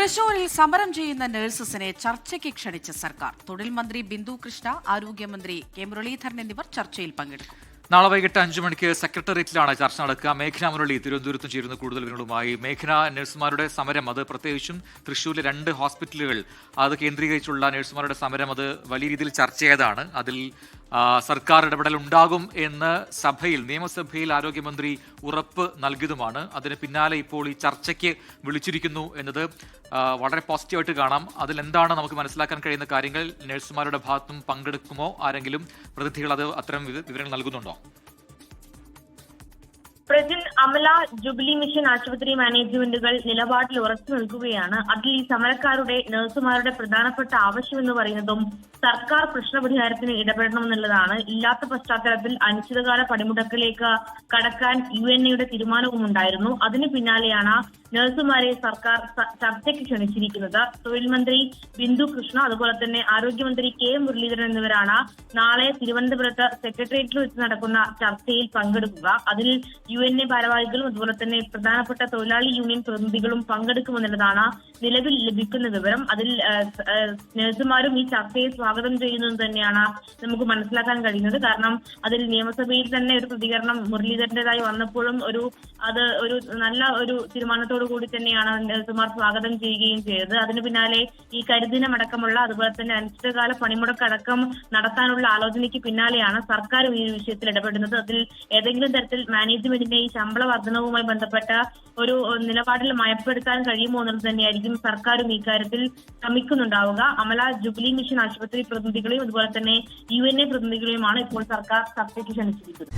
തൃശൂരിൽ സമരം ചെയ്യുന്ന നഴ്സസിനെ ചർച്ചയ്ക്ക് ക്ഷണിച്ച സർക്കാർ. തൊഴിൽ മന്ത്രി ബിന്ദു കൃഷ്ണ, ആരോഗ്യമന്ത്രി കെ മുരളീധരൻ എന്നിവർ ചർച്ചയിൽ പങ്കെടുക്കും. നാളെ വൈകിട്ട് 5 മണിക്ക് സെക്രട്ടേറിയറ്റിലാണ് ചർച്ച നടക്കുക. മേഘന മുരളി തിരുവനന്തപുരത്തും ചേരുന്ന കൂടുതൽ വിവരങ്ങളുമായി. മേഘന, നഴ്സുമാരുടെ സമരം, അത് പ്രത്യേകിച്ചും തൃശ്ശൂരിലെ 2 ഹോസ്പിറ്റലുകൾ അത് കേന്ദ്രീകരിച്ചുള്ള നഴ്സുമാരുടെ സമരം, അത് വലിയ രീതിയിൽ ചർച്ച ചെയ്തതാണ്. അതിൽ സർക്കാർ ഇടപെടൽ ഉണ്ടാകും എന്ന് നിയമസഭയിൽ ആരോഗ്യമന്ത്രി ഉറപ്പ് നൽകിയതുമാണ്. അതിന് പിന്നാലെ ഇപ്പോൾ ഈ ചർച്ചയ്ക്ക് വിളിച്ചിരിക്കുന്നു എന്നത് വളരെ പോസിറ്റീവായിട്ട് കാണാം. അതിലെന്താണ് നമുക്ക് മനസ്സിലാക്കാൻ കഴിയുന്ന കാര്യങ്ങൾ? നഴ്സുമാരുടെ ഭാഗത്തും പങ്കെടുക്കുമോ? ആരെങ്കിലും പ്രതിനിധികൾ അത്തരം വിവരങ്ങൾ നൽകുന്നുണ്ടോ? പ്രസിഡന്റ് അമല ജുബിലി മിഷൻ ആശുപത്രി മാനേജ്മെന്റുകൾ നിലപാടിൽ ഉറച്ചു നിൽക്കുകയാണ്. അതിൽ ഈ സമരക്കാരുടെ നഴ്സുമാരുടെ പ്രധാനപ്പെട്ട ആവശ്യം എന്ന് പറയുന്നതും സർക്കാർ പ്രശ്നപരിഹാരത്തിന് ഇടപെടണമെന്നുള്ളതാണ്. ഇല്ലാത്ത പശ്ചാത്തലത്തിൽ അനിശ്ചിതകാല പണിമുടക്കിലേക്ക് കടക്കാൻ UNAയുടെ തീരുമാനവും ഉണ്ടായിരുന്നു. അതിന് പിന്നാലെയാണ് നഴ്സുമാരെ സർക്കാർ ചർച്ചയ്ക്ക് ക്ഷണിച്ചിരിക്കുന്നത്. തൊഴിൽ മന്ത്രി ബിന്ദു കൃഷ്ണ, അതുപോലെ തന്നെ ആരോഗ്യമന്ത്രി കെ മുരളീധരൻ എന്നിവരാണ് നാളെ തിരുവനന്തപുരത്ത് സെക്രട്ടേറിയറ്റിൽ വെച്ച് നടക്കുന്ന ചർച്ചയിൽ പങ്കെടുക്കുക. അതിൽ UNA ഭാരവാഹികളും അതുപോലെ തന്നെ പ്രധാനപ്പെട്ട തൊഴിലാളി യൂണിയൻ പ്രതിനിധികളും പങ്കെടുക്കുമെന്നുള്ളതാണ് നിലവിൽ ലഭിക്കുന്ന വിവരം. അതിൽ നഴ്സുമാരും ഈ ചർച്ചയെ സ്വാഗതം ചെയ്യുന്നത് തന്നെയാണ് നമുക്ക് മനസ്സിലാക്കാൻ കഴിയുന്നത്. കാരണം അതിൽ നിയമസഭയിൽ തന്നെ ഒരു പ്രതികരണം മുരളീധരന്റേതായി വന്നപ്പോഴും അത് ഒരു നല്ല ഒരു തീരുമാനത്തോടു കൂടി തന്നെയാണ് നഴ്സുമാർ സ്വാഗതം ചെയ്യുകയും ചെയ്തത്. അതിന് പിന്നാലെ ഈ കരിദിനമടക്കമുള്ള അതുപോലെ തന്നെ അനിശ്ചിതകാല പണിമുടക്കടക്കം നടത്താനുള്ള ആലോചനയ്ക്ക് പിന്നാലെയാണ് സർക്കാർ ഈ വിഷയത്തിൽ ഇടപെടുന്നത്. അതിൽ ഏതെങ്കിലും തരത്തിൽ മാനേജ്മെന്റിന്റെ ഈ ശമ്പള വർധനവുമായി ബന്ധപ്പെട്ട ഒരു നിലപാടിൽ മയപ്പെടുത്താൻ കഴിയുമോ എന്നുള്ളത് തന്നെയായിരിക്കും സർക്കാരും ഇക്കാര്യത്തിൽ ശ്രമിക്കുന്നുണ്ടാവുക. അമല ജുബിലി മിഷൻ ആശുപത്രി പ്രതിനിധികളെയും അതുപോലെ തന്നെ UNA പ്രതിനിധികളെയുമാണ് ഇപ്പോൾ സർക്കാർ ചർച്ചയ്ക്ക് ക്ഷണിച്ചിരിക്കുന്നത്.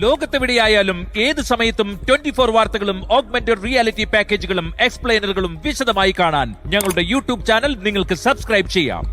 ലോകത്തെവിടെയായാലും ഏത് സമയത്തും 24 വാർത്തകളും ഓഗ്മെന്റഡ് റിയാലിറ്റി പാക്കേജുകളും എക്സ്പ്ലെയിനറുകളും വിശദമായി കാണാൻ ഞങ്ങളുടെ YouTube ചാനൽ നിങ്ങൾക്ക് സബ്സ്ക്രൈബ് ചെയ്യാം.